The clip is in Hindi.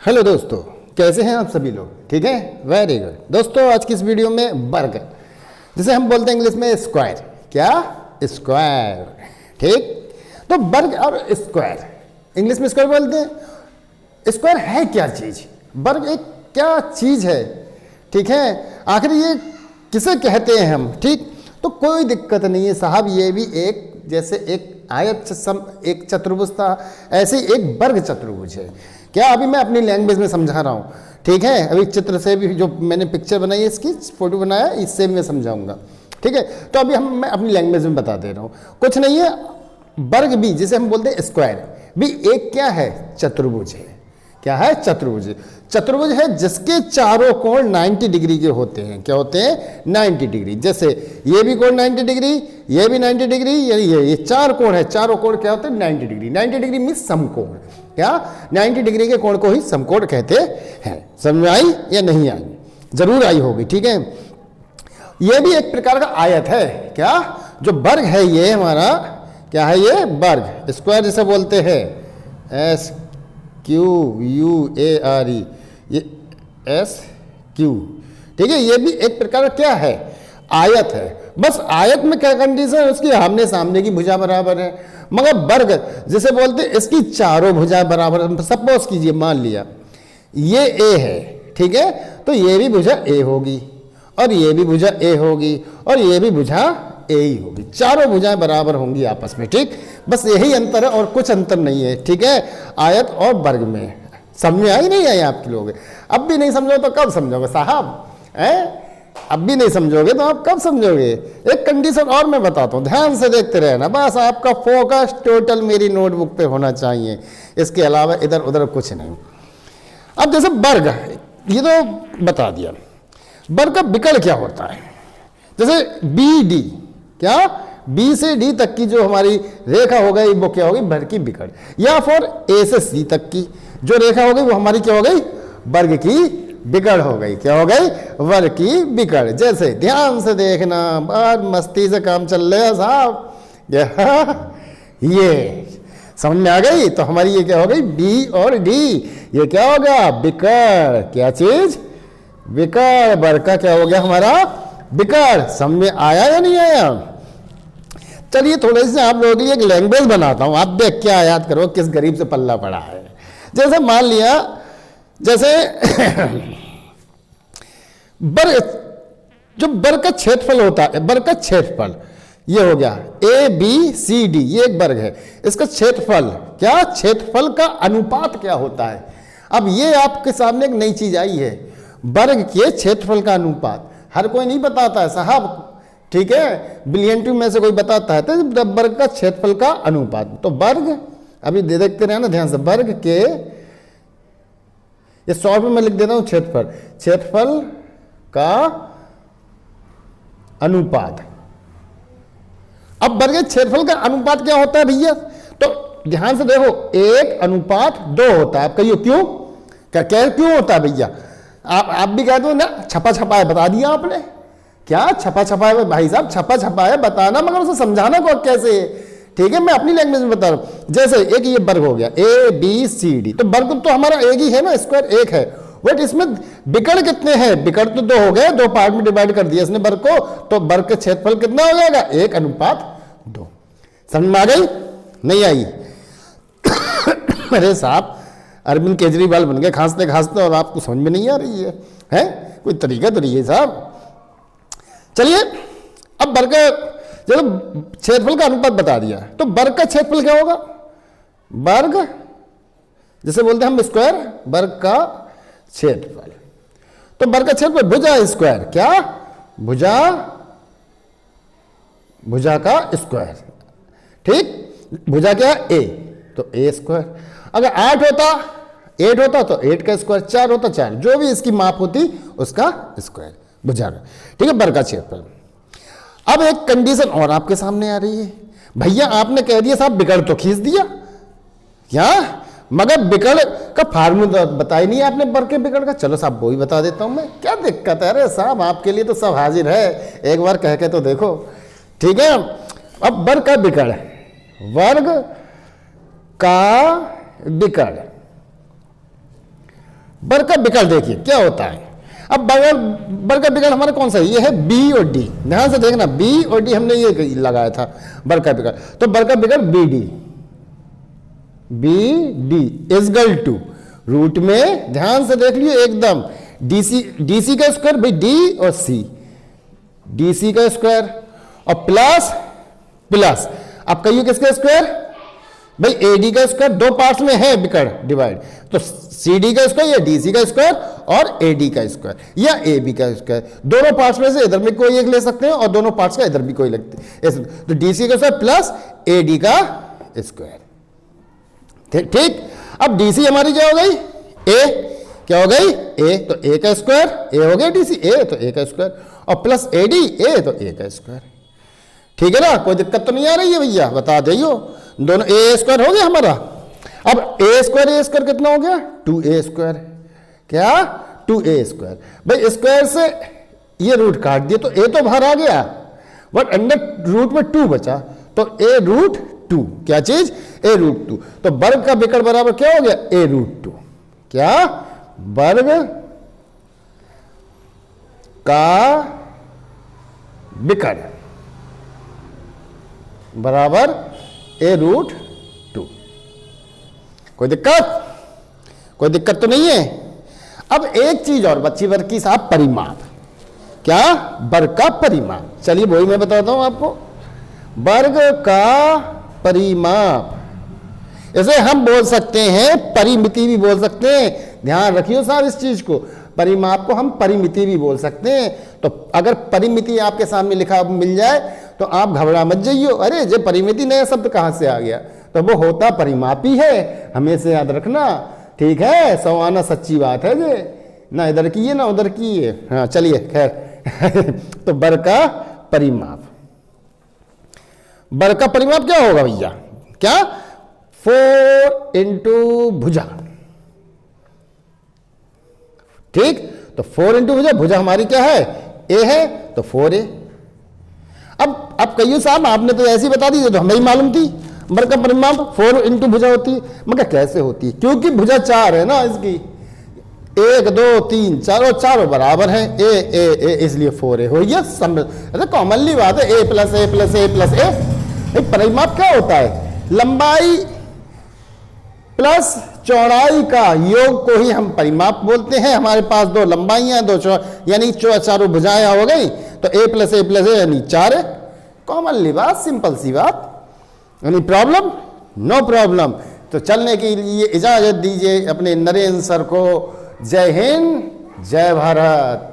हेलो दोस्तों, कैसे हैं आप सभी लोग? ठीक है, वेरी गुड। दोस्तों आज की इस वीडियो में वर्ग, जिसे हम बोलते हैं इंग्लिश में स्क्वायर। क्या? स्क्वायर। ठीक, तो वर्ग और स्क्वायर, इंग्लिश में स्क्वायर बोलते हैं। स्क्वायर है क्या चीज? वर्ग एक क्या चीज है? ठीक है, आखिर ये किसे कहते हैं हम? ठीक, तो कोई दिक्कत नहीं है साहब, ये भी एक जैसे एक आयत एक चतुर्भुज था, ऐसे एक वर्ग चतुर्भुज है। क्या अभी मैं अपनी लैंग्वेज में समझा रहा हूँ, ठीक है। अभी चित्र से भी, जो मैंने पिक्चर बनाई है, इसकी फोटो बनाया, इससे भी मैं समझाऊंगा, ठीक है। तो अभी मैं अपनी लैंग्वेज में बता दे रहा हूँ, कुछ नहीं है। वर्ग भी, जिसे हम बोलते हैं स्क्वायर, भी एक क्या है? चतुर्भुज है। क्या है? चतुर्भुज। चतुर्भुज है जिसके चारों कोण 90 डिग्री के होते हैं। क्या होते हैं? 90 डिग्री। जैसे ये भी कोण 90 डिग्री, ये भी 90 डिग्री, ये चार कोण है। चारों कोण क्या होते हैं? 90 डिग्री। 90 डिग्री मीन्स समकोण। क्या? 90 डिग्री के कोण को ही समकोण कहते हैं। समझ में आई या नहीं आई? जरूर आई होगी, ठीक है। ये भी एक प्रकार का आयत है। क्या? जो वर्ग है ये हमारा, क्या है ये? वर्ग। स्क्वायर जिसे बोलते हैं, SQUARE, ये SQ, ठीक है। ये भी एक प्रकार का क्या है? आयत है। बस आयत में क्या कंडीशन है उसकी? आमने सामने की भुजा बराबर है। मगर वर्ग जिसे बोलते हैं, इसकी चारों भुजा बराबर है। सपोज कीजिए, मान लिया ये A है, ठीक है, तो ये भी भुजा A होगी, और ये भी भुजा A होगी, और ये भी भुजा A ही होगी। चारों भुजाएं बराबर होंगी आपस में, ठीक। बस यही अंतर है और कुछ अंतर नहीं है, ठीक है, आयत और वर्ग में। समझ में आई नहीं आई आपके लोग? अब भी नहीं समझो तो कब समझोगे साहब? अब भी नहीं समझोगे तो आप कब समझोगे? एक कंडीशन और मैं बताता हूँ, ध्यान से देखते रहना। बस आपका फोकस टोटल मेरी नोटबुक पे होना चाहिए, इसके अलावा इधर उधर कुछ नहीं। अब जैसे वर्ग, ये तो बता दिया। वर्ग का विकर्ण क्या होता है? जैसे BD, क्या? B से D तक की जो हमारी रेखा हो गई, वो क्या होगी? वर्ग की विकर्ण। या फिर A से C तक की जो रेखा हो गई, वो हमारी क्या हो गई? वर्ग की विकर्ण हो गई। क्या हो गई? वर्ग की विकर्ण। जैसे ध्यान से देखना, बहुत मस्ती से काम चल रहा है साहब। ये समझ में आ गई? तो हमारी ये क्या हो गई? B और D, ये क्या हो गया? विकर्ण। क्या चीज? विकर्ण। वर्ग का क्या हो गया हमारा? विकर्ण। समझ में आया या नहीं आया? चलिए थोड़े से आप लोगों के लिए एक लैंग्वेज बनाता हूं, आप देख क्या याद करो किस गरीब से पल्ला पड़ा है। जैसे मान लिया, जैसे वर्ग, जो वर्ग का क्षेत्रफल होता है, वर्ग का क्षेत्रफल ये हो गया ABCD, ये एक वर्ग है। इसका क्षेत्रफल, क्या? क्षेत्रफल का अनुपात क्या होता है? अब ये आपके सामने एक नई चीज आई है, वर्ग के क्षेत्रफल का अनुपात। हर कोई नहीं बताता है साहब, ठीक है, बिलियन टू में से कोई बताता है। तो वर्ग का क्षेत्रफल का अनुपात, तो वर्ग, अभी देखते रहे ना ध्यान से, वर्ग के, ये शॉर्ट में मैं लिख देता हूं, क्षेत्रफल का अनुपात। अब वर्ग के क्षेत्रफल का अनुपात क्या होता है भैया? तो ध्यान से देखो, 1:2 होता है। आप कहिए क्यों? क्या क्यों होता है भैया? आप भी कहते हो ना, छपा छपा है, बता दिया आपने। क्या छपा छपा है भाई साहब? छपा छपा है बताना, मगर उसे समझाना को कैसे है? ठीक है, मैं अपनी लैंग्वेज में बता रहा हूं। जैसे एक ये वर्ग हो गया ABCD, तो वर्ग तो हमारा एक ही है ना, स्क्वायर एक है। बट इसमें विकर्ण कितने हैं? विकर्ण तो 2 हो गए, 2 पार्ट में डिवाइड कर दिया इसने वर्ग को, तो वर्ग का क्षेत्रफल कितना हो जाएगा? 1:2। समझ में आ गई? नहीं आई? अरे साहब, अरविंद केजरीवाल बन गए खांसते खांसते, और आपको समझ में नहीं आ रही है? कोई तरीका तो नहीं है साहब। चलिए, अब वर्ग का चलो क्षेत्रफल का अनुपात बता दिया, तो वर्ग का क्षेत्रफल क्या होगा? वर्ग, जैसे बोलते हैं हम स्क्वायर, वर्ग का क्षेत्रफल। तो वर्ग का क्षेत्रफल भुजा स्क्वायर। क्या? भुजा, भुजा का स्क्वायर, ठीक। भुजा क्या? A, तो A स्क्वायर। अगर 8 होता तो 8 का स्क्वायर, 4 होता 4, जो भी इसकी माप होती उसका स्क्वायर, भुजा का, ठीक है, वर्ग का क्षेत्रफल। अब एक कंडीशन और आपके सामने आ रही है भैया, आपने कह दिया साहब विकर्ण तो खींच दिया, क्या? मगर विकर्ण का फार्मूला बताया नहीं आपने वर्ग के विकर्ण का। चलो साहब वो ही बता देता हूं मैं, क्या दिक्कत है? अरे साहब आपके लिए तो सब हाजिर है, एक बार कह के तो देखो, ठीक है। अब वर्ग का विकर्ण, वर्ग का विकर्ण, वर्ग का विकर्ण देखिए क्या होता है। अब वर्ग का विकर्ण हमारा कौन सा है? ये है बी और डी। ध्यान से देखना, बी और डी हमने ये लगाया था वर्ग का विकर्ण। तो वर्ग का विकर्ण B D is equal to root में, ध्यान से देख लियो एकदम, डीसी का स्क्वायर भाई डी और सी, डीसी का स्क्वायर और प्लस प्लस, अब कहिए किसका स्क्वायर भाई एडी का स्क्वायर, दो पार्ट्स में है विकर्ण डिवाइड, तो सीडी का स्क्वायर या डीसी का स्क्वायर और एडी का स्क्वायर या एबी का स्क्वायर, दोनों पार्ट्स में से इधर में कोई एक ले सकते हैं और दोनों पार्ट्स का इधर भी कोई लगते हैं, तो डीसी का स्क्वायर प्लस एडी का स्क्वायर। ठीक, अब डीसी हमारी क्या हो गई? ए, क्या हो गई? ए, तो ए का स्क्वायर, ए हो गया डीसी, ए तो ए का स्क्वायर और प्लस एडी, ए तो ए का स्क्वायर। ठीक है ना, कोई दिक्कत तो नहीं आ रही है भैया, बता दियो, दोनों ए स्क्वायर हो गया हमारा। अब ए स्क्वायर कितना हो गया? 2a स्क्वायर, क्या 2a स्क्वायर भाई, स्क्वायर से ये रूट काट दिए तो ए तो बाहर आ गया, बट अंडर रूट में 2 बचा, तो ए रूट 2, क्या चीज? ए रूट 2। तो वर्ग का विकर्ण बराबर क्या हो गया? ए रूट 2। क्या? वर्ग का विकर्ण बराबर ए रूट 2। कोई दिक्कत? कोई दिक्कत तो नहीं है। अब एक चीज और बच्ची वर्ग की साहब, परिमाप। क्या? वर्ग का परिमाप। चलिए वही मैं बताता हूं आपको, वर्ग का परिमाप, इसे हम बोल सकते हैं परिमिति भी बोल सकते हैं। ध्यान रखियो साहब इस चीज को, परिमाप को हम परिमिति भी बोल सकते हैं। तो अगर परिमिति आपके सामने लिखा मिल जाए तो आप घबरा मत जाइयो, अरे जे परिमिति नया शब्द कहां से आ गया, तो वो होता परिमाप ही है, हमेशा याद रखना। ठीक है, सौ आना सच्ची बात है जे, ना इधर की है ना उधर की है। हाँ चलिए खैर तो वर्ग का परिमाप, वर्ग का परिमाप क्या होगा भैया? क्या? 4 इंटू भुजा। ठीक, तो 4 इंटू भुजा, भुजा हमारी क्या है? ए है, तो 4a। अब कहियो साहब आपने तो ऐसी बता दी, तो हमें ही मालूम थी वर्ग का परिमाप 4 इंटू भुजा होती है। मगर कैसे होती है? क्योंकि भुजा 4 है ना इसकी, 1 2 3 4 और चारों बराबर है, ए ए ए, इसलिए 4a हो गया। अरे कॉमनली बात है, a plus A plus A plus A. परिमाप क्या होता है? लंबाई प्लस चौड़ाई का योग को ही हम परिमाप बोलते हैं। हमारे पास 2 लंबाइयां, 2 यानी चारों भुजाएं हो गई, तो a प्लस ए यानी 4 है। कॉमनली बात, सिंपल सी बात। Any problem? No problem. तो चलने के लिए इजाजत दीजिए अपने नरेंद्र सर को। जय हिंद, जय भारत।